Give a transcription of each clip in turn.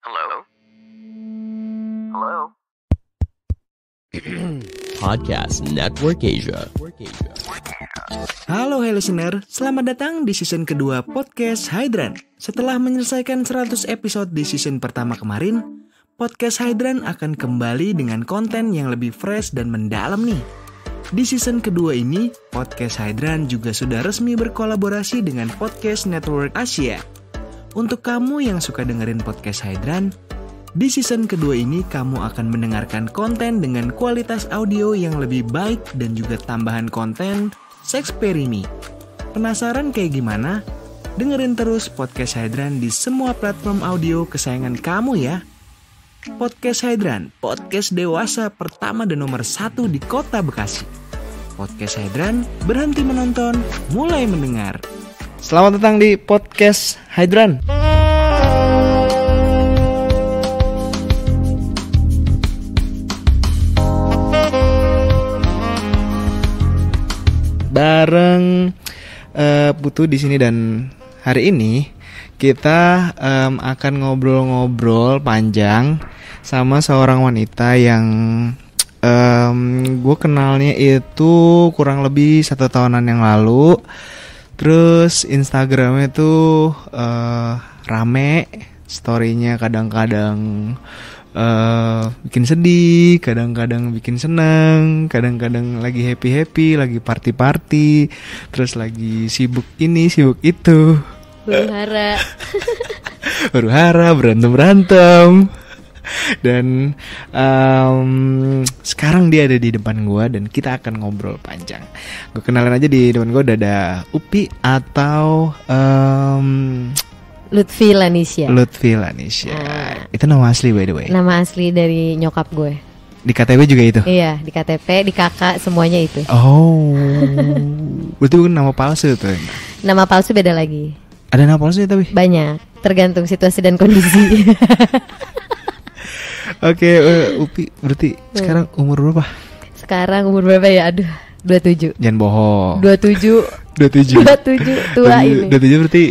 Hello? Hello? Podcast Network Asia. Halo listener, selamat datang di season kedua Podcast Hydran. Setelah menyelesaikan 100 episode di season pertama kemarin, Podcast Hydran akan kembali dengan konten yang lebih fresh dan mendalam nih. Di season kedua ini, Podcast Hydran juga sudah resmi berkolaborasi dengan Podcast Network Asia. Untuk kamu yang suka dengerin Podcast Hydran, di season kedua ini kamu akan mendengarkan konten dengan kualitas audio yang lebih baik dan juga tambahan konten Sexperimi. Penasaran kayak gimana? Dengerin terus Podcast Hydran di semua platform audio kesayangan kamu ya. Podcast Hydran, podcast dewasa pertama dan nomor 1 di kota Bekasi. Podcast Hydran, berhenti menonton, mulai mendengar. Selamat datang di Podcast Hydran. Bareng Putu di sini, dan hari ini kita akan ngobrol-ngobrol panjang sama seorang wanita yang gue kenalnya itu kurang lebih 1 tahunan yang lalu. Terus Instagramnya tuh rame, storynya kadang-kadang bikin sedih, kadang-kadang bikin seneng, kadang-kadang lagi happy-happy, lagi party-party, terus lagi sibuk ini, sibuk itu. Huru-hara, berantem-berantem. Dan sekarang dia ada di depan gue dan kita akan ngobrol panjang. Gue kenalin aja, di depan gue ada Upi atau Lutfi Lanisya. Itu nama asli by the way. Nama asli dari nyokap gue. Di KTP juga itu? Iya, di KTP, di kakak, semuanya itu. Oh, berarti bukan nama palsu tuh? Nama palsu beda lagi. Ada nama palsu ya tapi? Banyak, tergantung situasi dan kondisi. Oke, Upi berarti sekarang umur berapa? Sekarang umur berapa ya? Aduh, 27. Jangan bohong. 27. 27 tua ini. 27 berarti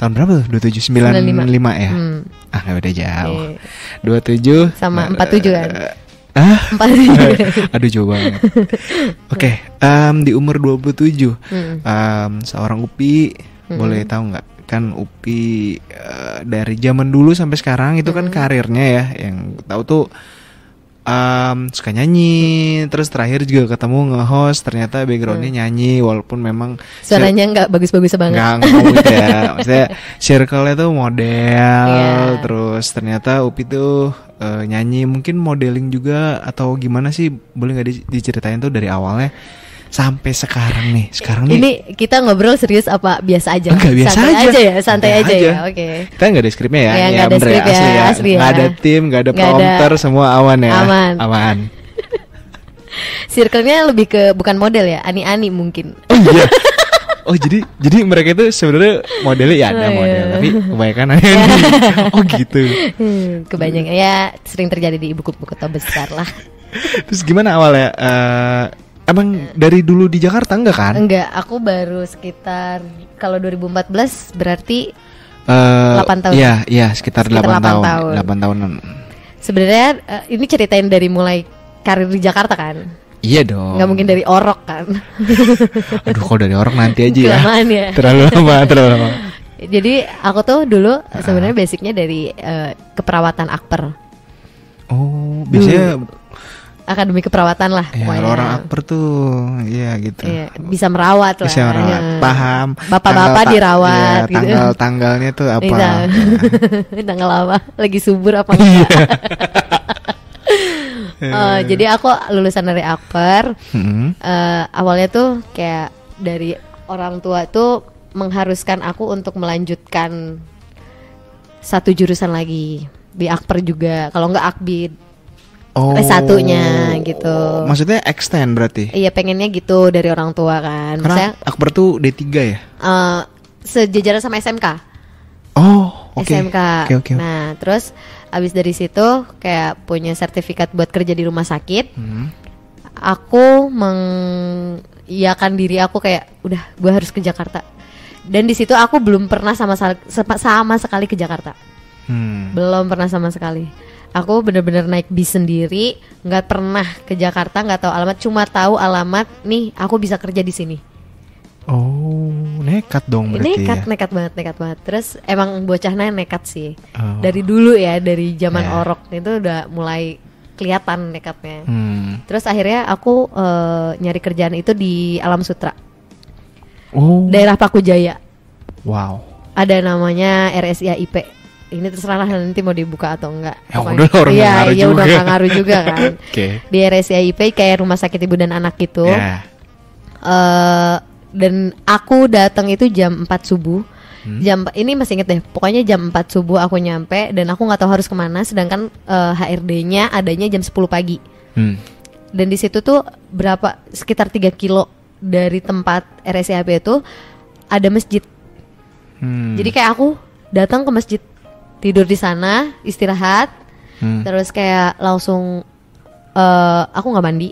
tahun berapa tuh? 27 95 ya? Ah, gak beda jauh. 27 sama 47 kan? 47. Aduh, jauh banget. Oke, di umur 27 seorang Upi boleh tahu nggak? Kan Upi dari zaman dulu sampai sekarang itu kan karirnya ya, yang tahu tuh suka nyanyi, terus terakhir juga ketemu nge-host, ternyata backgroundnya nyanyi, walaupun memang suaranya nggak bagus-bagus banget. Nggak gitu ya, maksudnya circle-nya tuh model, terus ternyata Upi tuh nyanyi, mungkin modeling juga atau gimana sih, boleh nggak diceritain tuh dari awalnya sampai sekarang nih. Ini kita ngobrol serius apa biasa aja? Enggak, biasa aja. Santai aja ya. Oke. Kita nggak ada skripnya ya. Ya, nggak ada skrip ya, asli ya. Nggak ada tim, nggak ada prompter, semua aman ya. Aman. Circle-nya lebih ke bukan model ya, ani-ani mungkin. Oh iya. Oh jadi mereka itu sebenarnya modelnya ya ada model, tapi kebanyakan ani-ani. Oh gitu. Kebanyakan ya, sering terjadi di ibu kota besar lah. Terus gimana awalnya? Emang dari dulu di Jakarta enggak kan? Enggak, aku baru sekitar, kalau 2014 berarti 8 tahun. Iya, sekitar 8 tahun. 8 tahunan. Sebenarnya ini ceritain dari mulai karir di Jakarta kan? Iya dong. Enggak mungkin dari Orok kan? Aduh, kalau dari Orok nanti aja ya. Kelamaan ya. Terlalu lama. Jadi aku tuh dulu sebenarnya basicnya dari keperawatan akper. Oh, biasanya akademi keperawatan lah. Ya, orang akper tuh, ya gitu. Iya, bisa merawat lah. Bisa merawat, paham. Bapak-bapak dirawat ya, gitu. Tanggalnya tuh apa? Tanggal apa? Lagi subur apa enggak? Jadi aku lulusan dari akper. Awalnya tuh kayak dari orang tua tuh mengharuskan aku untuk melanjutkan satu jurusan lagi di akper juga. Kalau enggak akbid. S1-nya gitu. Maksudnya extend berarti? Iya, pengennya gitu dari orang tua kan. Karena akper tuh D3 ya? Sejajaran sama SMK. Oh, oke. SMK. Okay. Nah, terus abis dari situ kayak punya sertifikat buat kerja di rumah sakit. Aku mengiyakan diri aku kayak udah, gue harus ke Jakarta. Dan di situ aku belum pernah sama sekali ke Jakarta. Belum pernah sama sekali. Aku bener-bener naik bis sendiri, nggak pernah ke Jakarta, nggak tahu alamat, cuma tahu alamat nih aku bisa kerja di sini. Oh, nekat dong berarti nekat banget. Terus emang bocahnya nekat sih. Dari dulu ya, dari zaman orok itu udah mulai kelihatan nekatnya. Terus akhirnya aku nyari kerjaan itu di Alam Sutra. Daerah Paku Jaya. Wow. Ada namanya RSIAIP. Ini terserah lah nanti mau dibuka atau enggak. Ya udah orang ngaruh juga. Udah ngaruh juga kan. Di RSIAIP kayak rumah sakit ibu dan anak gitu. Dan aku datang itu jam 4 subuh. Ini masih inget deh. Pokoknya jam 4 subuh aku nyampe dan aku nggak tahu harus kemana. Sedangkan HRD-nya adanya jam 10 pagi. Dan di situ tuh sekitar 3 kilo dari tempat RSIAIP itu ada masjid. Jadi kayak aku datang ke masjid, tidur di sana, istirahat, terus kayak langsung aku nggak mandi,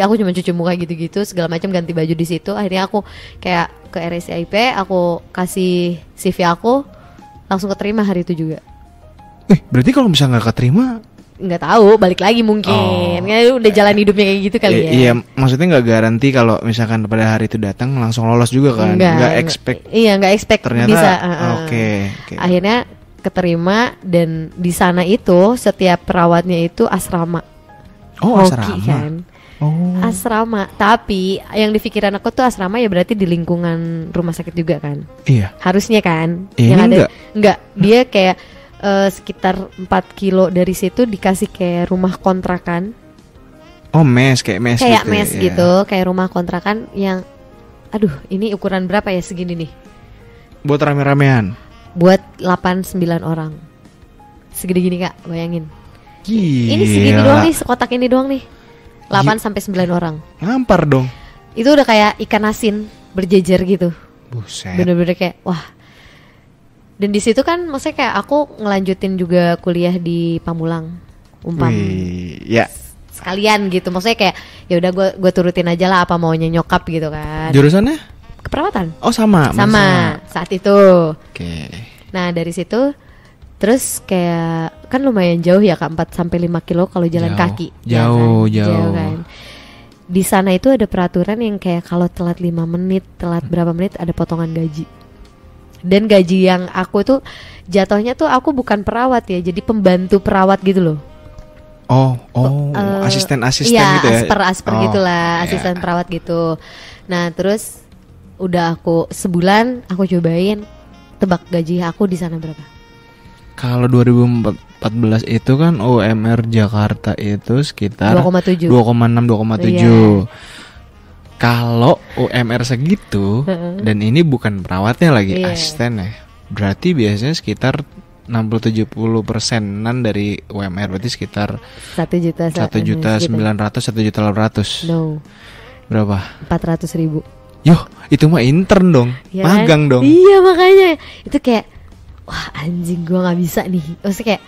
aku cuma cuci muka gitu-gitu, segala macam, ganti baju di situ. Akhirnya aku kayak ke RSIAIP, aku kasih CV aku, langsung keterima hari itu juga. Berarti kalau misalnya nggak keterima? Nggak tahu, balik lagi mungkin. Udah jalan hidupnya kayak gitu kali ya. Iya, maksudnya nggak garansi kalau misalkan pada hari itu datang langsung lolos juga kan? Nggak expect. Iya, nggak expect ternyata bisa. Oke. Akhirnya keterima dan di sana itu setiap perawatnya itu asrama. Asrama. Kan? Asrama. Tapi yang di pikiran aku tuh asrama ya berarti di lingkungan rumah sakit juga kan? Iya. Harusnya kan? Yang ada enggak. Dia kayak sekitar 4 kilo dari situ dikasih kayak rumah kontrakan. Mes kayak mes gitu, kayak rumah kontrakan yang ini ukuran berapa ya, segini nih. Buat rame-ramean. Buat 8-9 orang. Segede gini Kak, bayangin. Gila. Ini segini doang nih, sekotak ini doang nih. 8-9 orang. Ngampar dong. Itu udah kayak ikan asin berjejer gitu. Buset. Bener-bener kayak wah. Dan di situ kan maksudnya kayak aku ngelanjutin juga kuliah di Pamulang, Umpam. Ya. Sekalian gitu. Maksudnya kayak ya udah gue turutin aja lah apa maunya nyokap gitu kan. Jurusannya? Keperawatan. Sama saat itu. Oke. Nah, dari situ terus kayak kan lumayan jauh ya Kak, 4-5 kilo kalau jalan kaki. Jauh kan. Di sana itu ada peraturan yang kayak kalau telat 5 menit, telat berapa menit ada potongan gaji. Dan gaji yang aku tuh jatuhnya tuh aku bukan perawat ya, jadi pembantu perawat gitu loh. Asisten iya, gitu ya. Asper gitulah, asisten perawat gitu. Nah, terus udah aku sebulan aku cobain, tebak gaji aku di sana berapa? Kalau 2014 itu kan UMR Jakarta itu sekitar 2,6 2,7. Iya. Kalau UMR segitu dan ini bukan perawatnya lagi, asisten ya. Berarti biasanya sekitar 60-70%an dari UMR, berarti sekitar 1.900.000 1.800.000. No. Berapa? 400.000. Yoh, itu mah intern dong, ya, magang dong. Iya makanya itu kayak wah anjing gue nggak bisa nih. Maksudnya kayak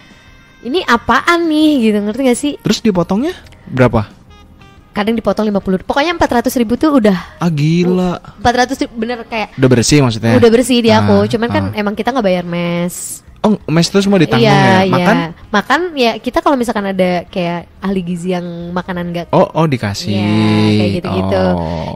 ini apaan nih gitu, ngerti gak sih? Terus dipotongnya berapa? Kadang dipotong 50. Pokoknya 400.000 tuh udah. Gila. 400.000 bener kayak. Udah bersih maksudnya? Udah bersih di aku. Cuman kan emang kita nggak bayar mes. Mes itu semua ditanggung ya? Makan? Iya. Makan ya kita kalau misalkan ada kayak ahli gizi yang makanan nggak. Dikasih. Ya, kayak gitu-gitu.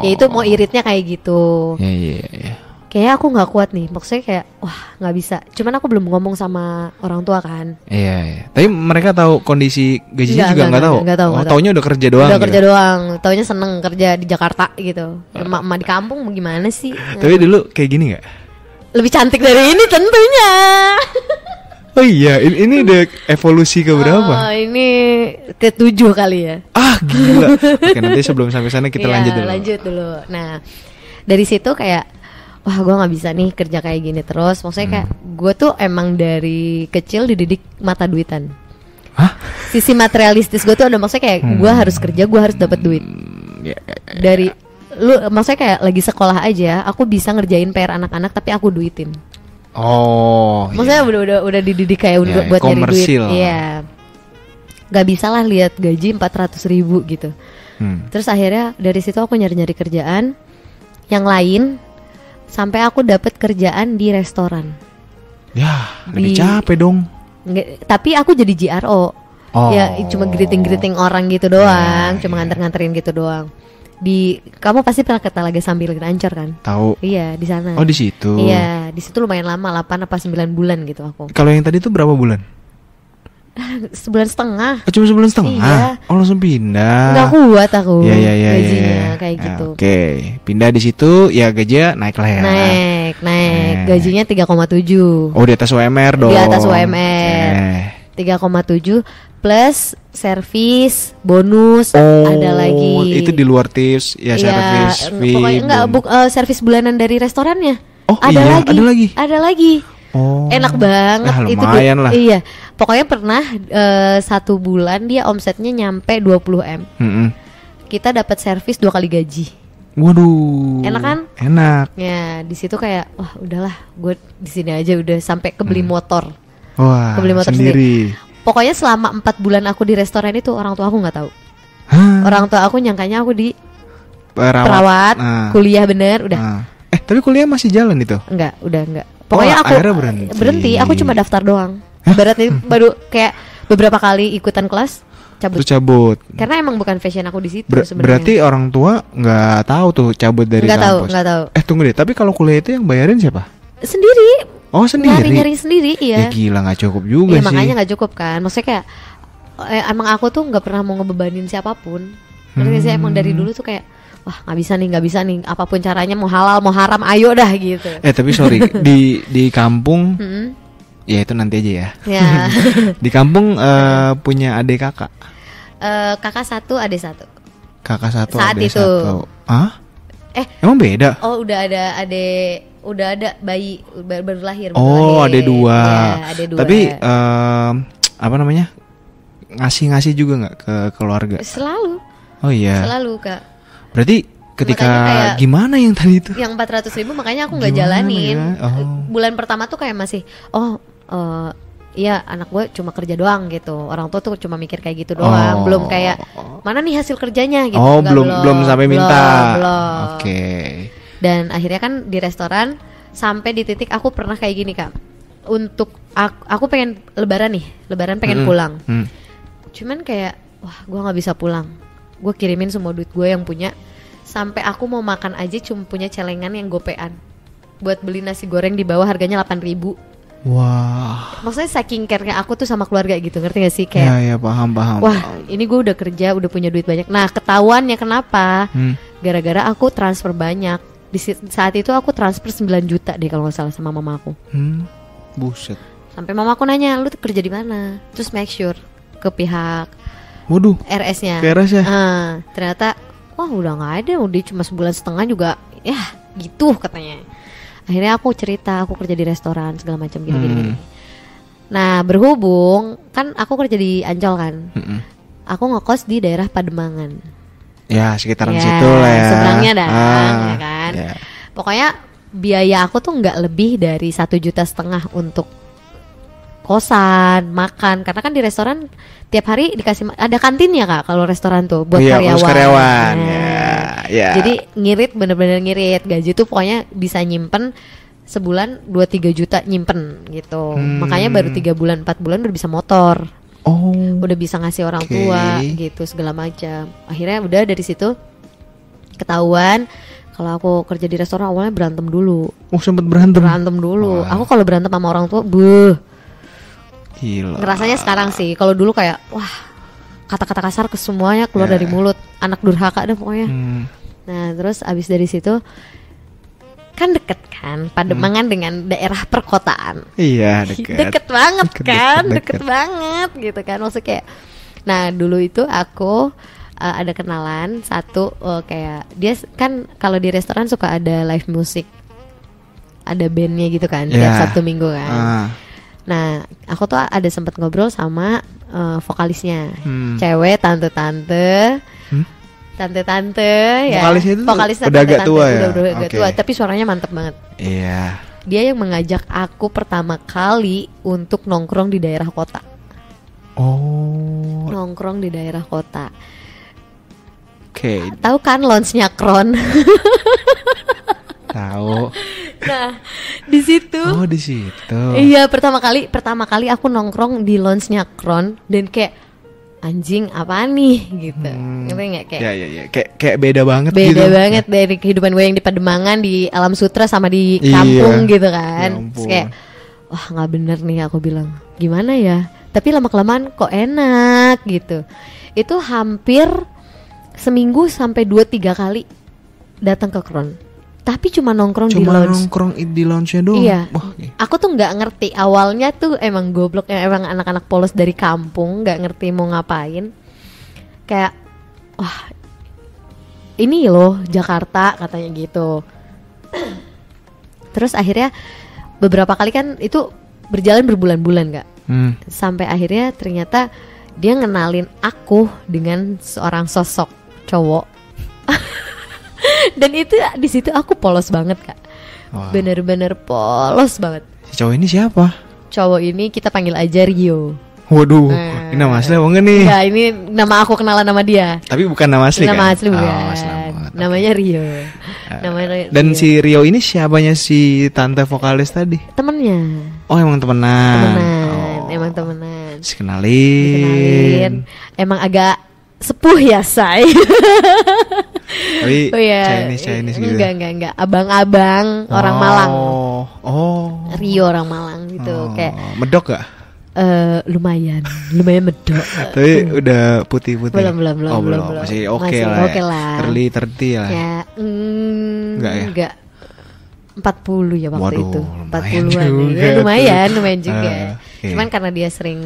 Ya itu mau iritnya kayak gitu. Iya. Kayaknya aku nggak kuat nih, maksudnya kayak wah nggak bisa. Cuman aku belum ngomong sama orang tua kan. Iya. Tapi mereka tahu kondisi gajinya juga nggak tahu. Nggak tahu. Taunya udah kerja doang. Udah kerja doang. Taunya seneng kerja di Jakarta gitu. Emak di kampung gimana sih? Tapi dulu kayak gini nggak? Lebih cantik dari ini tentunya. Oh iya, ini udah evolusi ke berapa? Ini ke-7 kali ya. Gila. Oke, nanti sebelum sampai sana kita lanjut dulu. Nah, dari situ kayak wah gue nggak bisa nih kerja kayak gini terus. Maksudnya kayak gue tuh emang dari kecil dididik mata duitan. Sisi materialistis gue tuh ada, maksudnya kayak gue harus kerja, gue harus dapat duit. Dari lu maksudnya kayak lagi sekolah aja aku bisa ngerjain PR anak-anak tapi aku duitin. Maksudnya udah dididik kayak buat nyari duit. Iya. Gak bisa lah lihat gaji 400.000 gitu. Terus akhirnya dari situ aku nyari-nyari kerjaan yang lain sampai aku dapet kerjaan di restoran. Ya, lebih capek dong. Tapi aku jadi GRO. Oh. Ya cuma greeting orang gitu doang, cuma nganter-nganterin gitu doang. Kamu pasti pernah ke Talaga Sambil Ancor kan? Tahu. Iya, di sana. Oh, di situ. Iya, di situ lumayan lama, 8 apa 9 bulan gitu aku. Kalau yang tadi tuh berapa bulan? Sebulan setengah. Oh, cuma sebulan setengah. Iya. Oh, langsung pindah. Nggak kuat aku. Iya. Gajinya kayak gitu. Oke. Pindah di situ ya gajinya naik lah ya. Naik. Gajinya 3,7. Oh, di atas UMR dong. Di atas UMR. 3,7 plus servis, bonus, ada lagi. Itu di luar tips ya, servis fee. Pokoknya servis bulanan dari restorannya. Oh, ada lagi. Ada lagi. Oh. Enak banget. Lumayan lah. Iya. Pokoknya pernah 1 bulan dia omsetnya nyampe 20M. Kita dapat servis 2 kali gaji. Waduh. Enak kan? Enak. Ya, di situ kayak wah, udahlah, gue di sini aja udah sampai kebeli motor. Wah, Kebeli motor sendiri. Pokoknya selama 4 bulan aku di restoran itu orang tua aku nggak tahu. Orang tua aku nyangkanya aku di perawat, kuliah bener, udah. Tapi kuliah masih jalan itu? Enggak, udah enggak. Pokoknya aku berhenti. Aku cuma daftar doang. Berarti baru kayak beberapa kali ikutan kelas cabut. Karena emang bukan fashion aku di situ sebenarnya. Berarti orang tua nggak tahu tuh cabut dari kampus. Nggak tahu. Tunggu deh. Tapi kalau kuliah itu yang bayarin siapa? Sendiri. Oh, sendiri. Nyari sendiri, iya. Ya gila, nggak cukup juga sih. Makanya nggak cukup kan. Maksudnya kayak emang aku tuh nggak pernah mau ngebebanin siapapun. Ngerti sih, emang dari dulu tuh kayak wah nggak bisa nih. Apapun caranya, mau halal mau haram, ayo dah gitu. Tapi sorry, di kampung. Ya itu nanti aja ya. Di kampung punya adik kakak. Kakak 1, adik 1. Kakak 1, saat adik itu. 1. Hah? Emang beda? Oh, udah ada bayi baru lahir. Oh, ada 2. Ya, ada 2. Tapi apa namanya? Ngasih juga nggak ke keluarga? Selalu. Oh iya. Selalu, Kak. Berarti ketika gimana yang tadi itu? Yang 400.000 makanya aku nggak jalanin. Ya? Bulan pertama tuh kayak masih iya anak gue cuma kerja doang gitu. Orang tua tuh cuma mikir kayak gitu doang. Belum kayak mana nih hasil kerjanya gitu. Belum sampai minta. Belum. Oke. Dan akhirnya kan di restoran sampai di titik aku pernah kayak gini, Kak. Untuk aku pengen lebaran pengen pulang. Cuman kayak wah gue nggak bisa pulang. Gue kirimin semua duit gue yang punya. Sampai aku mau makan aja cuma punya celengan yang gopean buat beli nasi goreng di bawah harganya 8.000. Wah. Maksudnya saking care-nya aku tuh sama keluarga gitu, ngerti gak sih kayak? Ya paham. Wah, ini gue udah kerja, udah punya duit banyak. Nah, ketahuannya kenapa? Gara-gara aku transfer banyak. Di saat itu aku transfer 9 juta deh kalau nggak salah sama mama aku. Buset. Sampai mama aku nanya, lu tuh kerja di mana? Terus make sure ke pihak Waduh. RS-nya. Ke RS ya? Ternyata wah udah nggak ada, udah cuma sebulan setengah juga, ya gitu katanya. Akhirnya aku cerita, aku kerja di restoran segala macam gini. Nah berhubung kan aku kerja di Ancol kan, aku ngekos di daerah Pademangan. Ya sekitaran situ lah ya. Seberangnya dah, ya kan. Yeah. Pokoknya biaya aku tuh nggak lebih dari 1,5 juta untuk kosan, makan, karena kan di restoran tiap hari dikasih ada kantinnya Kak kalau restoran tuh buat karyawan. Ya. Jadi ngirit, bener-bener ngirit. Gaji tuh pokoknya bisa nyimpen sebulan 2-3 juta nyimpen gitu. Makanya baru 3 bulan 4 bulan udah bisa motor. Udah bisa ngasih orang tua gitu segala macam. Akhirnya udah dari situ ketahuan kalau aku kerja di restoran awalnya berantem dulu. Sempet berantem dulu. Wah. Aku kalau berantem sama orang tua, gila. Ngerasanya sekarang sih. Kalau dulu kayak wah, kata-kata kasar ke semuanya keluar dari mulut. Anak durhaka deh pokoknya. Nah, terus abis dari situ kan deket kan Pademangan dengan daerah perkotaan. Iya, deket banget kan, deket banget gitu kan. Maksudnya kayak, nah dulu itu aku ada kenalan satu kayak dia kan kalau di restoran suka ada live music, ada bandnya gitu kan tiap Sabtu Minggu kan. Nah aku tuh ada sempat ngobrol sama vokalisnya, cewek tante-tante ya. Vokalisnya itu vokalisnya udah agak tua ya. Udah agak tua, tapi suaranya mantep banget. Iya. Dia yang mengajak aku pertama kali untuk nongkrong di daerah kota. Nongkrong di daerah kota. Tahu kan launch-nya Kron? Tahu. Nah, di situ. Oh, di situ. Iya, pertama kali aku nongkrong di lounge-nya Kron dan kayak anjing apa nih gitu. Ngerti enggak kayak? Ya. Kayak beda banget Beda gitu. banget dari kehidupan gue yang di Pademangan, di Alam Sutra sama di kampung gitu kan. Ya ampun. Terus kayak wah, nggak bener nih, aku bilang. Gimana ya? Tapi lama-kelamaan kok enak gitu. Itu hampir seminggu sampai 2-3 kali datang ke Kron. Tapi cuma nongkrong di lounge. Nongkrong di lounge-nya doang. Iya. Wah, Aku tuh nggak ngerti awalnya tuh emang goblok, emang anak-anak polos dari kampung nggak ngerti mau ngapain. Kayak wah, ini loh Jakarta katanya gitu. Terus akhirnya beberapa kali kan itu berjalan berbulan-bulan Kak. Sampai akhirnya ternyata dia ngenalin aku dengan seorang sosok cowok. Dan itu di situ aku polos banget Kak. Wow. Bener-bener polos banget. Si cowok ini siapa? Cowok ini kita panggil aja Rio. Waduh, ini nama asli apa enggak nih? Ya ini nama aku kenalan nama dia. Tapi bukan nama asli Nama kan? asli bukan. Selamat. Namanya Rio. Namanya Dan Rio. si Rio ini siapanya si tante vokalis tadi? Temennya. Oh, emang temenan. Emang temenan. Dikenalin. Emang agak sepuh ya say. Tapi Oh iya. Chinese gitu. Enggak. Abang-abang orang Malang. Oh. Rio orang Malang gitu. Kayak medok gak? lumayan medok. Tapi udah putih-putih. Belum. Oh, belum. Masih oke Masih lah. oke lah. Early 30 lah. Ya, enggak. 40 ya waktu Waduh, itu. lumayan 40-an. juga Ya, lumayan tuh. juga. Oke. Cuman karena dia sering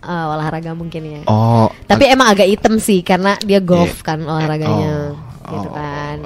olahraga mungkin ya. Oh. Tapi emang agak hitam sih karena dia golf kan olahraganya. Gitu kan.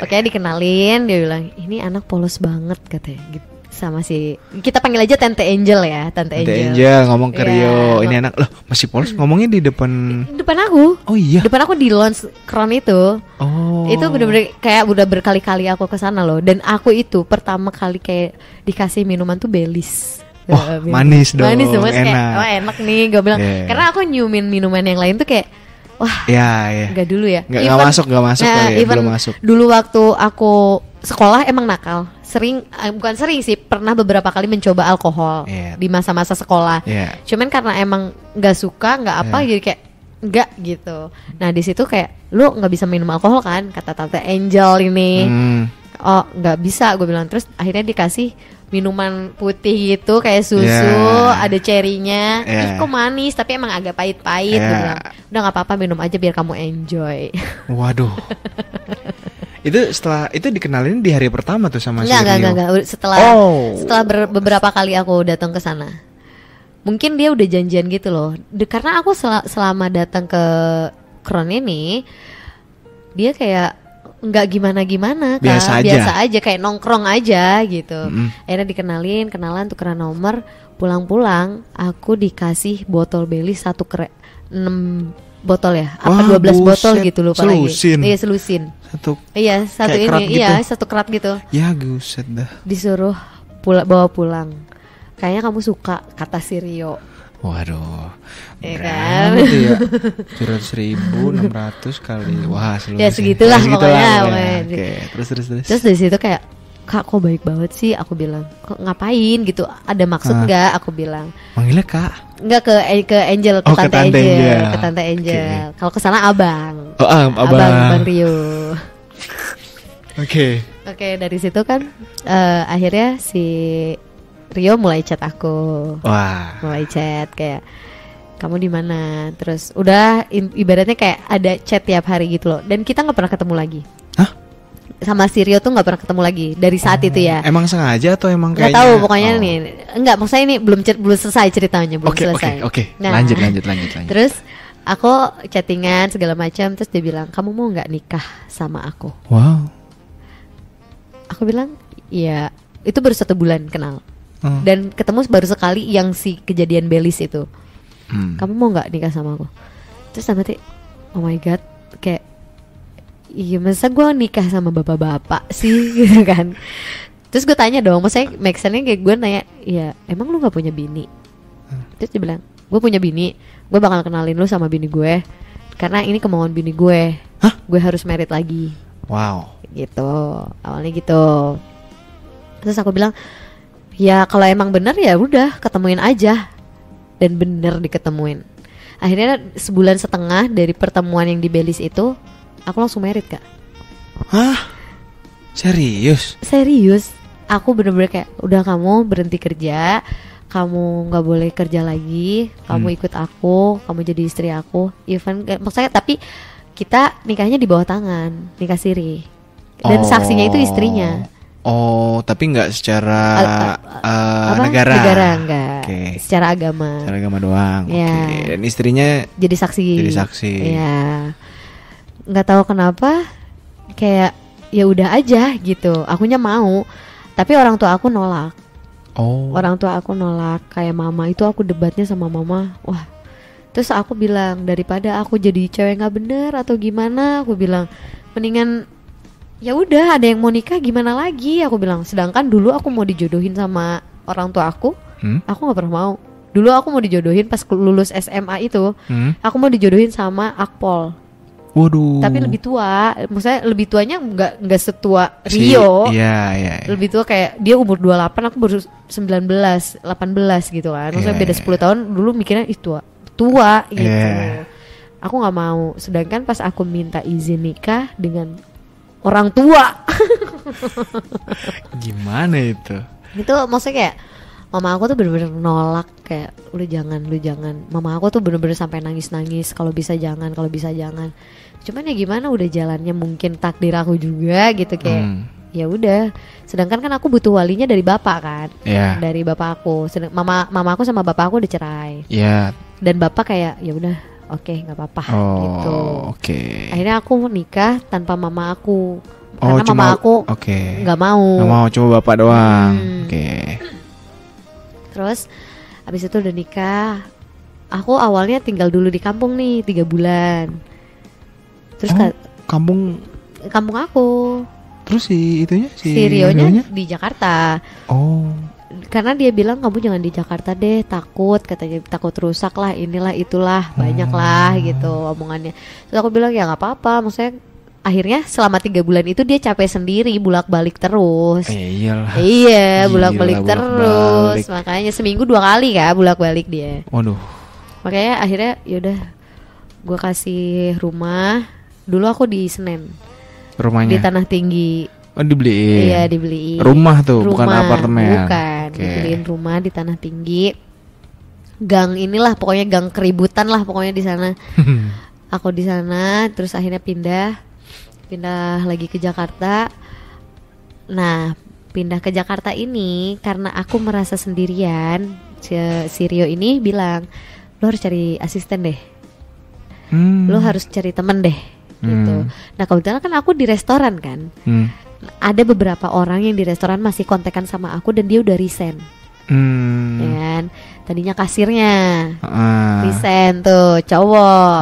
Oke, dikenalin, dia bilang, "Ini anak polos banget," katanya gitu. Sama si kita panggil aja Tante Angel ya, Tante Angel ngomong ke Iya, Rio, ini anak loh masih polos ngomongnya di depan. Depan aku. Oh iya. Depan aku di launch Kron itu. Oh. Itu bener-bener kayak udah berkali-kali aku ke sana loh. Dan aku itu pertama kali kayak dikasih minuman tuh Baileys. Wah, manis dong. Manis dong, Enak. kayak wah enak nih gue bilang. Yeah. Karena aku nyiumin minuman yang lain tuh kayak wah, Ya. enggak dulu ya. Nggak masuk kali ya, even belum masuk. Dulu waktu aku sekolah emang nakal. Bukan sering sih, pernah beberapa kali mencoba alkohol di masa-masa sekolah. Cuman karena emang nggak suka, nggak apa, jadi kayak nggak gitu. Nah di situ kayak lu nggak bisa minum alkohol kan, kata Tante Angel ini. Oh nggak bisa, gue bilang. Terus akhirnya dikasih minuman putih gitu kayak susu, ada cherry-nya. Ih kok manis, tapi emang agak pahit-pahit. Gue bilang, udah nggak apa-apa, minum aja biar kamu enjoy. Waduh. Itu dikenalin di hari pertama tuh sama si Rio. Enggak. Setelah beberapa kali aku datang ke sana. Mungkin dia udah janjian gitu loh. Karena aku selama datang ke Kron ini, dia kayak nggak gimana-gimana, biasa aja kayak nongkrong aja gitu. Akhirnya kenalan, tukeran nomor. Pulang-pulang aku dikasih botol Baileys 6 botol ya, apa 12 botol gitu lupa selusin. lagi. Iya selusin. Satu ini, gitu. satu kerat gitu. Ya guset dah. Disuruh bawa pulang. Kayaknya kamu suka, kata si Rio. Waduh, kan? Ya? 100.600 kali, wah selusin. Ya segitulah pokoknya. Oke, terus. Terus dari situ kayak, Kak kok baik banget sih, aku bilang. Kok ngapain gitu, ada maksud nggak? Aku bilang. Manggilnya Kak? Nggak ke Angel, ke Tante Angel. Ke Tante Angel. Kalau ke sana Abang. Oh Abang Rio. Oke, dari situ kan akhirnya si Rio mulai chat aku. Wah. Mulai chat kayak, kamu di mana? Terus udah ibaratnya kayak ada chat tiap hari gitu loh. Dan kita nggak pernah ketemu lagi. Hah? Sama si Rio tuh nggak pernah ketemu lagi dari saat itu ya. Emang sengaja atau emang kayaknya? Nggak tahu pokoknya nih. Enggak, maksudnya ini belum selesai ceritanya, belum selesai. Oke. Nah, lanjut. Terus aku chattingan segala macam, terus dia bilang, kamu mau nggak nikah sama aku? Wow. Aku bilang, iya. Itu baru 1 bulan kenal. Dan ketemu baru sekali yang si kejadian Baileys itu. Kamu mau nggak nikah sama aku? Terus sama oh my god, kayak iya masa gue nikah sama bapak-bapak sih gitu kan. Terus gue tanya dong, maksudnya make sense-nya kayak gue nanya, ya emang lu gak punya bini? Terus dia bilang, gue punya bini, gue bakal kenalin lu sama bini gue, karena ini kemauan bini gue. Gue harus married lagi. Wow. Gitu, awalnya gitu. Terus aku bilang, ya kalau emang bener ya udah ketemuin aja. Dan bener diketemuin. Akhirnya sebulan setengah dari pertemuan yang di Belize itu, aku langsung married Kak. Hah? Serius? Serius. Aku bener-bener kayak, udah kamu berhenti kerja, kamu gak boleh kerja lagi, kamu ikut aku, kamu jadi istri aku. Even maksudnya, tapi kita nikahnya di bawah tangan, nikah siri. Dan saksinya itu istrinya. Oh, tapi nggak secara negara. Negara enggak. Okay. Secara agama. Secara agama doang. Ya. Okay. Dan istrinya jadi saksi. Jadi saksi. Ya. Nggak tahu kenapa kayak ya udah aja gitu. Akunya mau. Tapi orang tua aku nolak. Oh. Orang tua aku nolak. Kayak mama itu aku debatnya sama mama. Wah. Terus aku bilang, daripada aku jadi cewek nggak bener atau gimana, aku bilang mendingan ya udah ada yang mau nikah gimana lagi, aku bilang. Sedangkan dulu aku mau dijodohin sama orang tua aku nggak pernah mau. Dulu aku mau dijodohin pas lulus SMA itu, aku mau dijodohin sama Akpol. Waduh. Tapi lebih tua, maksudnya lebih tuanya nggak setua Rio. Iya. Lebih tua kayak dia umur 28, aku baru 19, 18 gitu kan. Maksudnya beda 10 tahun. Dulu mikirnya tua gitu. Yeah. Aku nggak mau. Sedangkan pas aku minta izin nikah dengan orang tua. Gimana itu? Itu maksudnya kayak mama aku tuh bener-bener nolak, kayak lu jangan. Mama aku tuh bener-bener sampai nangis-nangis, kalau bisa jangan. Cuman ya gimana, udah jalannya mungkin takdir aku juga gitu kayak. Ya udah. Sedangkan kan aku butuh walinya dari bapak kan. Yeah. Dari bapak aku. Mama aku sama bapak aku udah cerai. Iya. Dan bapak kayak ya udah, oke, nggak apa-apa gitu. Oke. Akhirnya aku nikah tanpa mama aku. Oh, Karena mama aku nggak mau. Nggak mau, cuma bapak doang. Oke. Terus abis itu udah nikah. Aku awalnya tinggal dulu di kampung nih 3 bulan. Terus kampung aku. Terus si Rionya di Jakarta. Oh. Karena dia bilang kamu jangan di Jakarta deh, katanya takut rusak lah, inilah itulah, banyak lah gitu omongannya. Terus aku bilang ya nggak apa-apa, maksudnya akhirnya selama 3 bulan itu dia capek sendiri, bolak-balik terus. Iyalah. Iya, bolak-balik terus. Makanya seminggu 2 kali kan bolak-balik dia. Waduh. Makanya akhirnya yaudah, gue kasih rumah. Dulu aku di Senen. Rumahnya di Tanah Tinggi. Oh, dibeliin. Iya, dibeliin. Rumah tuh, bukan apartemen. Bukan, dibeliin rumah di Tanah Tinggi. Gang inilah pokoknya, gang keributan lah pokoknya di sana. Aku di sana, terus akhirnya pindah lagi ke Jakarta. Nah, pindah ke Jakarta ini karena aku merasa sendirian. Si Rio ini bilang, lo harus cari asisten deh. Lo harus cari temen deh. Gitu. Nah kebetulan kan aku di restoran kan. Ada beberapa orang yang di restoran masih kontekan sama aku dan dia udah resign. Ya kan? Tadinya kasirnya resign tuh, cowok.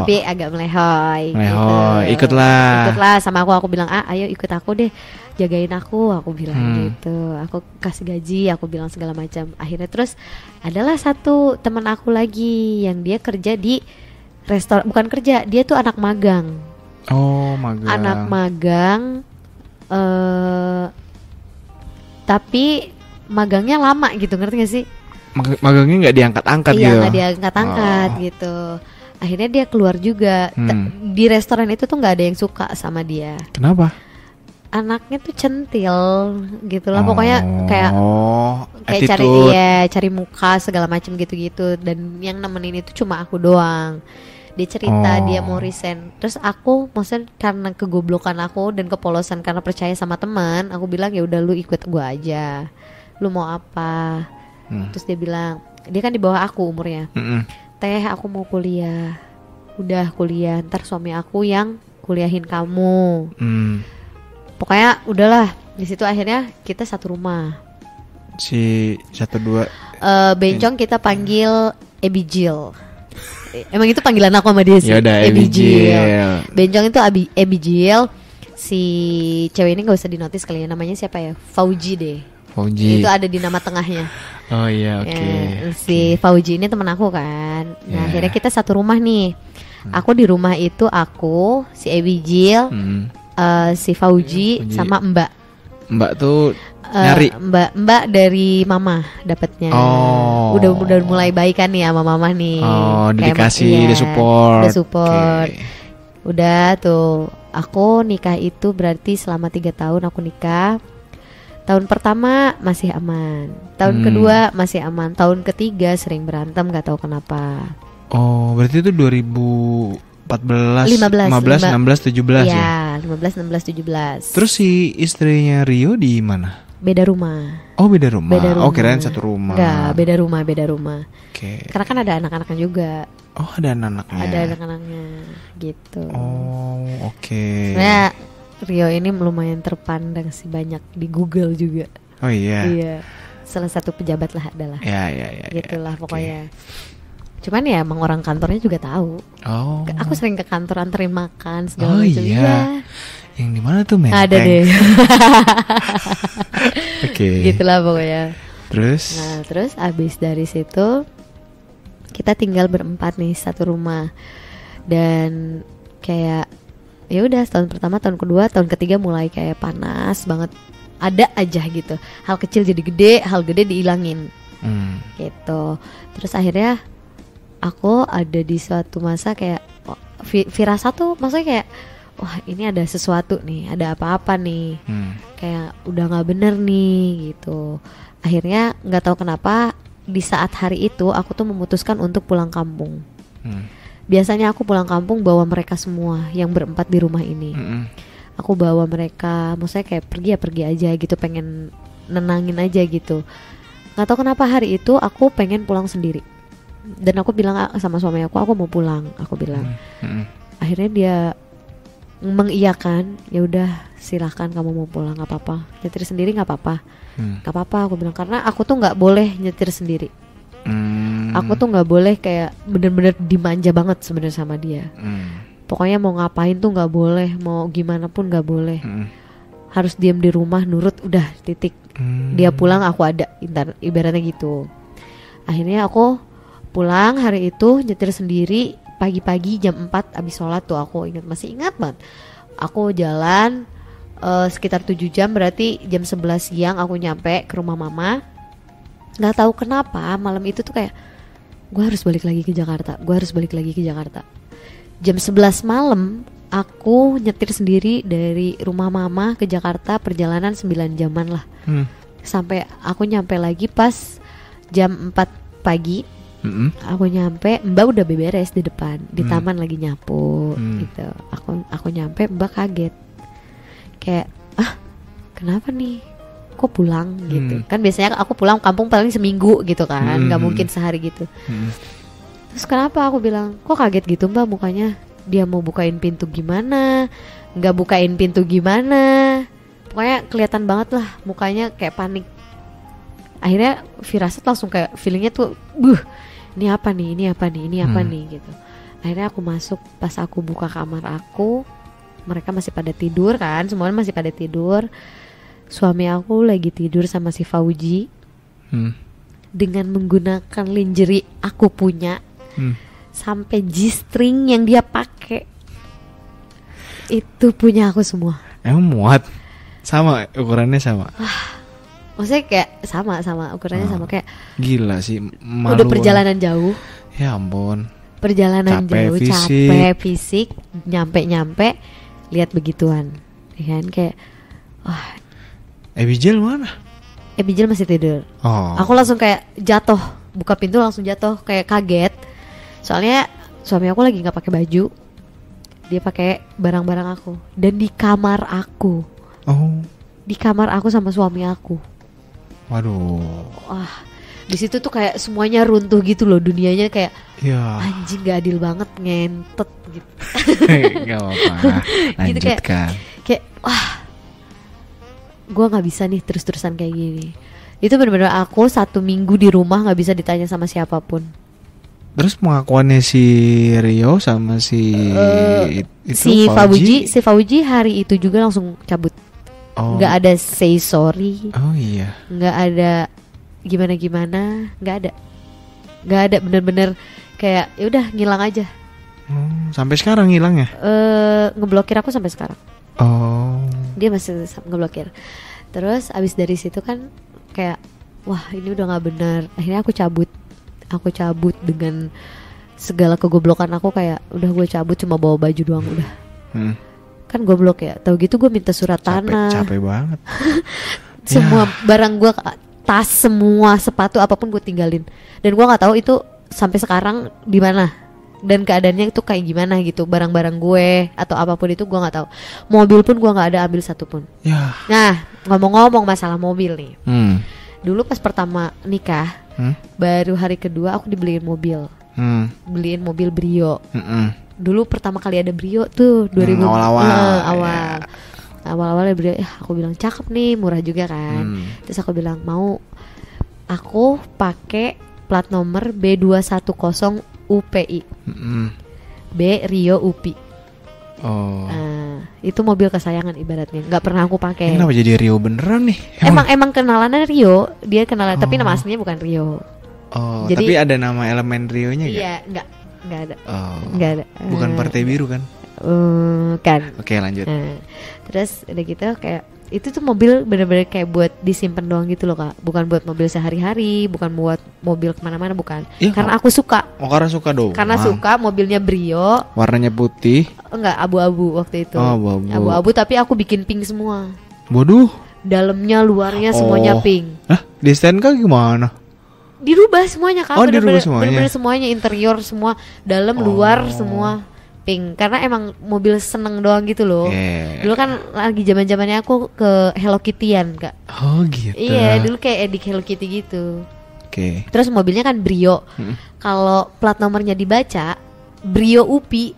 Tapi agak melehoy gitu. Ikutlah sama aku bilang, ayo ikut aku deh, jagain aku bilang gitu. Aku kasih gaji, aku bilang segala macam. Akhirnya terus adalah satu teman aku lagi yang dia kerja di restoran, bukan kerja, dia tuh anak magang. Oh, magang. Anak magang, tapi magangnya lama gitu, ngerti gak sih? Magangnya nggak diangkat-angkat gitu. Iya, nggak diangkat-angkat gitu. Akhirnya dia keluar juga. Di restoran itu tuh nggak ada yang suka sama dia. Kenapa? Anaknya tuh centil gitu lah, pokoknya kayak cari muka segala macam gitu-gitu. Dan yang nemenin itu cuma aku doang. Dia cerita dia mau resign. Terus aku maksudnya karena kegoblokan aku dan kepolosan karena percaya sama teman, aku bilang ya udah lu ikut gua aja. Lu mau apa? Terus dia bilang, dia kan di bawah aku umurnya. Teh, aku mau kuliah. Udah kuliah, ntar suami aku yang kuliahin kamu. Pokoknya udahlah. Di situ akhirnya kita satu rumah. Si 1-2 Bencong kita panggil Abigail. Emang itu panggilan aku sama dia sih. Yaudah, Abigail. Bencong itu Abigail. Si cewek ini gak usah dinotis kali ya, namanya siapa ya? Fauji deh. Itu ada di nama tengahnya. Oh iya, oke. Si Fauji ini teman aku kan. Nah akhirnya kita satu rumah nih. Aku di rumah itu aku, si Abigail, si Fauji sama Mbak. Mbak tuh Nyari. Mbak dari mama dapatnya. Oh. Udah mulai baikan nih sama mama nih. Oh, Kayak dikasih, iya, disupport. udah support. Oke. Udah tuh. Aku nikah itu berarti selama 3 tahun aku nikah. Tahun pertama masih aman. Tahun kedua masih aman. Tahun ketiga sering berantem, gak tahu kenapa. Oh, berarti itu 2014, 15, 16, 17 ya? Iya, 15, 16, 17. Terus si istrinya Rio di mana? Beda rumah. Oh, beda rumah. Beda rumah. Oh, kirain satu rumah. Enggak, beda rumah. Oke. Karena kan ada anak-anaknya juga. Oh, ada anak-anaknya. Ada anak-anaknya gitu. Oh, oke. Sebenarnya Rio ini lumayan terpandang sih, banyak di Google juga. Oh iya. Iya. Salah satu pejabat lah adalah. Ya. Gitulah Oke. pokoknya. Cuman ya emang orang kantornya juga tahu. Oh. Aku sering ke kantor anterin makan segala Oh macam. iya. Yang di mana tuh, Menteng? Ada deh. Oke. Gitulah pokoknya. Terus? Nah, terus abis dari situ kita tinggal berempat nih satu rumah. Dan kayak ya udah tahun pertama, tahun kedua, tahun ketiga mulai kayak panas banget. Ada aja gitu. Hal kecil jadi gede, hal gede dihilangin. Gitu. Terus akhirnya aku ada di suatu masa kayak firasat tuh, maksudnya kayak wah ini ada sesuatu nih, ada apa-apa nih, kayak udah nggak bener nih gitu. Akhirnya nggak tahu kenapa di saat hari itu aku tuh memutuskan untuk pulang kampung. Biasanya aku pulang kampung bawa mereka semua yang berempat di rumah ini. Aku bawa mereka, maksudnya kayak pergi aja gitu, pengen nenangin aja gitu. Nggak tahu kenapa hari itu aku pengen pulang sendiri. Dan aku bilang sama suami aku mau pulang. Aku bilang. Akhirnya dia mengiyakan, ya udah silahkan kamu mau pulang, nggak apa-apa. Nyetir sendiri nggak apa-apa, nggak apa-apa. Aku bilang karena aku tuh nggak boleh nyetir sendiri. Aku tuh nggak boleh kayak bener-bener dimanja banget sebenarnya sama dia. Pokoknya mau ngapain tuh nggak boleh, mau gimana pun nggak boleh. Harus diam di rumah, nurut, udah titik. Dia pulang aku ada, ibaratnya gitu. Akhirnya aku pulang hari itu nyetir sendiri pagi-pagi jam 4 abis sholat tuh, aku masih ingat banget. Aku jalan sekitar 7 jam, berarti jam 11 siang aku nyampe ke rumah mama. Gak tahu kenapa malam itu tuh kayak gue harus balik lagi ke Jakarta. Jam 11 malam aku nyetir sendiri dari rumah mama ke Jakarta, perjalanan 9 jaman lah. Sampai aku nyampe lagi pas jam 4 pagi. Aku nyampe, Mbak udah beberes di depan, di taman lagi nyapu gitu. Aku nyampe, Mbak kaget. Kayak, kenapa nih? Kok pulang gitu? Kan biasanya aku pulang kampung paling seminggu gitu kan, nggak mungkin sehari gitu. Terus kenapa? Aku bilang, kok kaget gitu Mbak mukanya? Dia mau bukain pintu gimana? Nggak bukain pintu gimana? Pokoknya kelihatan banget lah mukanya kayak panik. Akhirnya firasat langsung kayak feelingnya tuh, ini apa nih gitu. Akhirnya aku masuk, pas aku buka kamar aku, mereka masih pada tidur kan, semuanya masih pada tidur. Suami aku lagi tidur sama si Fauji dengan menggunakan lingerie aku punya, sampai G-string yang dia pakai itu punya aku semua. Emang muat? Sama ukurannya sama? Maksudnya kayak sama ukurannya sama, kayak gila sih, malu. udah perjalanan jauh. Ya ampun. Perjalanan Capek jauh, fisik. capek fisik, nyampe lihat begituan, ya kan, kayak wah. Abigail mana? Abigail masih tidur. Oh. Aku langsung kayak jatuh, buka pintu langsung jatuh, kayak kaget. Soalnya suami aku lagi nggak pakai baju, dia pakai barang-barang aku, dan di kamar aku. Oh. Di kamar aku sama suami aku. Waduh. Wah, di situ tuh kayak semuanya runtuh gitu loh, dunianya kayak Ya. anjing gak adil banget, ngentet gitu. Gak apa-apa. Gitu Lanjutkan. kayak wah, gue nggak bisa nih terus-terusan kayak gini. Itu benar-benar aku 1 minggu di rumah nggak bisa ditanya sama siapapun. Terus pengakuannya si Rio sama si si Fauji hari itu juga langsung cabut. Oh. Nggak ada say sorry. Oh iya. Nggak ada gimana, nggak ada, bener-bener kayak ya udah ngilang aja. Sampai sekarang hilang ya? Ngeblokir aku sampai sekarang. Oh. Dia masih ngeblokir. Terus abis dari situ kan kayak wah ini udah nggak benar. Akhirnya aku cabut dengan segala kegoblokan aku, kayak udah gue cabut cuma bawa baju doang udah. Kan goblok ya. Tahu gitu gue minta surat tanah. Capek banget. Semua barang gue, tas, semua sepatu apapun gue tinggalin. Dan gue nggak tahu itu sampai sekarang di mana dan keadaannya itu kayak gimana gitu. Barang-barang gue atau apapun itu gue nggak tahu. Mobil pun gue nggak ada ambil satupun. Ya. Nah ngomong-ngomong masalah mobil nih. Dulu pas pertama nikah, baru hari kedua aku dibeliin mobil. Beliin mobil Brio. Dulu pertama kali ada Brio tuh 2000 awal. Awal-awalnya Brio, aku bilang cakep nih, murah juga kan. Terus aku bilang mau aku pakai plat nomor B210 UPI. B Rio UPI. Oh. Itu mobil kesayangan ibaratnya. Nggak pernah aku pakai. Kenapa jadi Rio beneran nih? Emang kenalannya Rio, dia kenalan tapi nama aslinya bukan Rio. Oh, jadi, tapi ada nama elemen Rio-nya gak? Iya, enggak ada. Enggak ada. Bukan Partai Biru kan? Kan. Oke, lanjut. Terus udah gitu kayak itu tuh mobil bener-bener kayak buat disimpan doang gitu loh Kak. Bukan buat mobil sehari-hari, bukan buat mobil kemana-mana, bukan. Ya, karena aku suka. Karena suka dong. Karena suka mobilnya Brio. Warnanya putih. Enggak, abu-abu waktu itu. Abu-abu tapi aku bikin pink semua. Waduh. Dalamnya, luarnya semuanya pink. Di STNK gimana? Dirubah semuanya Kak. Bener-bener semuanya, interior semua, dalam, luar semua pink. Karena emang mobil seneng doang gitu loh. Dulu kan lagi zaman-zamannya aku ke Hello Kitty-an Kak. Oh gitu. Iya, dulu kayak edik Hello Kitty gitu. Oke. Terus mobilnya kan Brio. Kalau plat nomornya dibaca Brio UPI.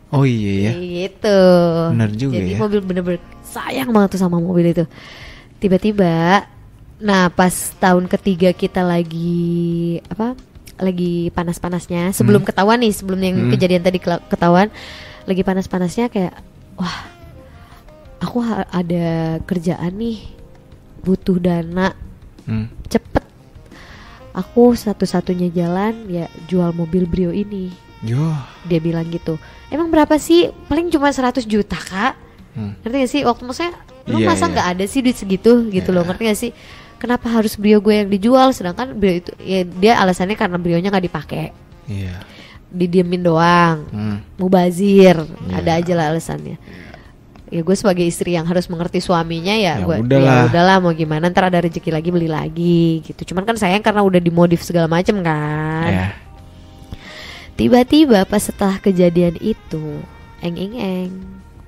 Oh iya ya. Gitu. Bener juga. Jadi ya. mobil bener-bener sayang banget tuh sama mobil itu. Tiba-tiba, nah pas tahun ketiga kita lagi lagi panas-panasnya sebelum ketahuan nih, sebelum yang kejadian tadi ketahuan, lagi panas-panasnya kayak wah aku ada kerjaan nih, butuh dana cepet, aku satu-satunya jalan ya jual mobil Brio ini. Dia bilang gitu. Emang berapa sih? Paling cuma 100 juta Kak. Ngerti gak sih? Waktu maksudnya lu masa gak ada sih duit segitu gitu loh, ngerti gak sih? Kenapa harus Brio gue yang dijual, sedangkan Brio itu ya dia alasannya karena Brionya nggak dipakai, didiemin doang, mubazir, ada aja lah alasannya. Ya gue sebagai istri yang harus mengerti suaminya ya gue ya udahlah mau gimana, ntar ada rezeki lagi beli lagi gitu. Cuman kan sayang karena udah dimodif segala macem kan. Tiba-tiba pas setelah kejadian itu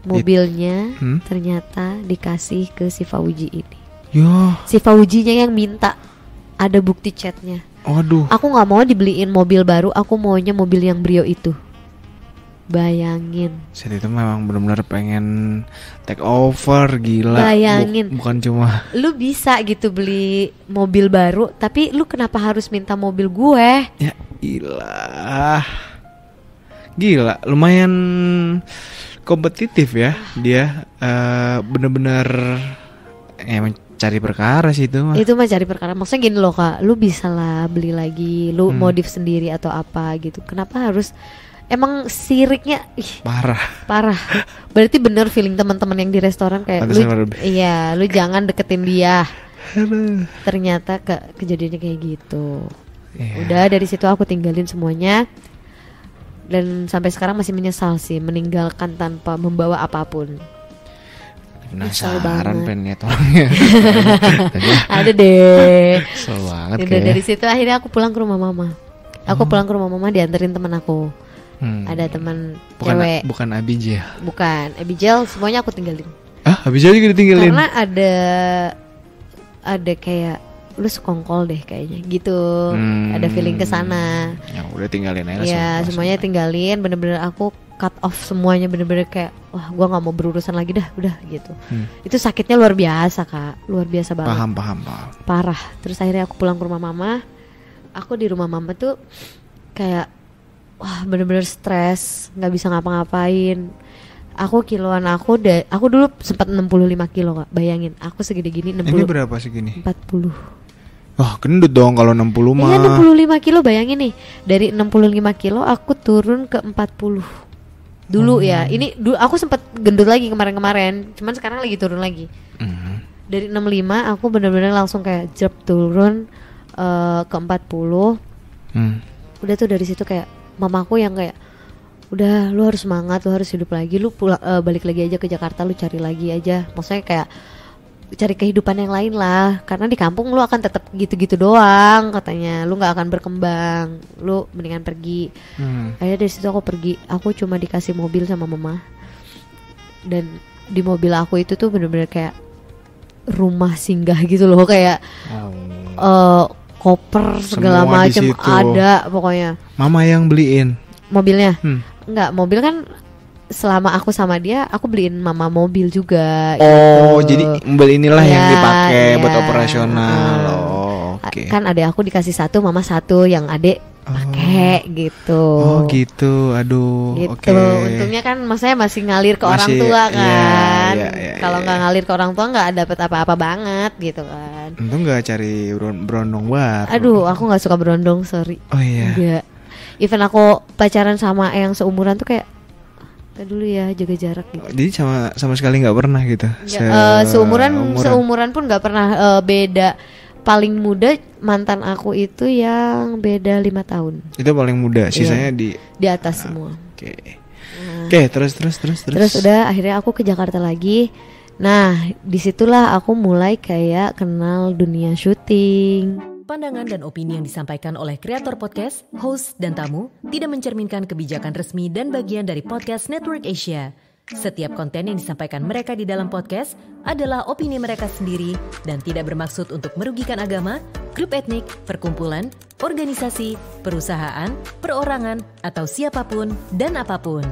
mobilnya ternyata dikasih ke si Fauji ini. Si Faujinya yang minta, ada bukti chatnya. Waduh. Aku nggak mau dibeliin mobil baru, aku maunya mobil yang Brio itu. Bayangin. Saat itu memang benar-benar pengen take over, gila. Bayangin. Bukan cuma. Lu bisa gitu beli mobil baru, tapi lu kenapa harus minta mobil gue? Ya gila, lumayan kompetitif ya dia. Bener-bener cari perkara sih itu mah. Itu mah cari perkara. Maksudnya gini loh Kak, lu bisa lah beli lagi, lu modif sendiri atau apa gitu. Kenapa harus? Emang siriknya parah. Berarti bener feeling teman-teman yang di restoran kayak lu jangan deketin dia. Ternyata kejadiannya kayak gitu. Udah dari situ aku tinggalin semuanya. Dan sampai sekarang masih menyesal sih meninggalkan tanpa membawa apapun. Penasaran pengen lihat orangnya. Ada deh. Kesel banget kayaknya. Dari situ akhirnya aku pulang ke rumah mama. Pulang ke rumah mama dianterin teman aku. Ada teman cewek. Bukan Abigail. Bukan Abigail, semuanya aku tinggalin. Abigail juga ditinggalin. Karena ada kayak lu sekongkol deh kayaknya gitu. Ada feeling kesana. Ya udah tinggalin aja. Ya semuanya tinggalin. Bener-bener aku cut off semuanya, bener-bener kayak wah gue nggak mau berurusan lagi dah, udah gitu. Itu sakitnya luar biasa Kak, luar biasa banget. Paham. Parah. Terus akhirnya aku pulang ke rumah mama. Aku di rumah mama tuh kayak wah bener-bener stres, nggak bisa ngapa-ngapain. Aku kiloan aku dulu sempat 65 kilo Kak, bayangin. Aku segede gini 60. Ini berapa segini? 40. Wah gendut dong kalau 60 mah. Iya 65 kilo, bayangin nih. Dari 65 kilo aku turun ke 40 dulu ya. Ini dulu aku sempat gendut lagi kemarin-kemarin. Cuman sekarang lagi turun lagi. Dari 65 aku bener-bener langsung kayak jerp turun ke 40. Udah tuh dari situ kayak mamaku yang kayak udah lu harus semangat, lu harus hidup lagi, lu balik lagi aja ke Jakarta, lu cari lagi aja. Maksudnya kayak cari kehidupan yang lain lah, karena di kampung lu akan tetap gitu-gitu doang katanya, lu nggak akan berkembang, lu mendingan pergi. Akhirnya dari situ aku pergi. Aku cuma dikasih mobil sama mama, dan di mobil aku itu tuh bener-bener kayak rumah singgah gitu loh, kayak koper segala macam ada pokoknya. Mama yang beliin mobilnya? Enggak, mobil kan selama aku sama dia aku beliin mama mobil juga. Oh gitu. Jadi mobil inilah yang dipakai buat operasional. Oke. Kan adek aku dikasih satu, mama satu, yang adek pakai gitu. Oh gitu, aduh. Gitu. Oke. Untungnya kan masanya masih ngalir ke orang tua kan. Kalau nggak ngalir ke orang tua nggak dapet apa-apa banget gitu kan. Untung nggak cari berondong baru. Aduh, aku nggak suka berondong, sorry. Oh iya. Enggak. Even aku pacaran sama yang seumuran tuh kayak dulu ya, jaga jarak gitu. Jadi sama sekali nggak pernah gitu. Seumuran pun nggak pernah. Beda. Paling muda mantan aku itu yang beda 5 tahun. Itu paling muda, sisanya di atas semua. Oke, terus. Terus udah akhirnya aku ke Jakarta lagi. Nah, disitulah aku mulai kayak kenal dunia syuting. Pandangan dan opini yang disampaikan oleh kreator podcast, host, dan tamu tidak mencerminkan kebijakan resmi dan bagian dari Podcast Network Asia. Setiap konten yang disampaikan mereka di dalam podcast adalah opini mereka sendiri dan tidak bermaksud untuk merugikan agama, grup etnik, perkumpulan, organisasi, perusahaan, perorangan, atau siapapun dan apapun.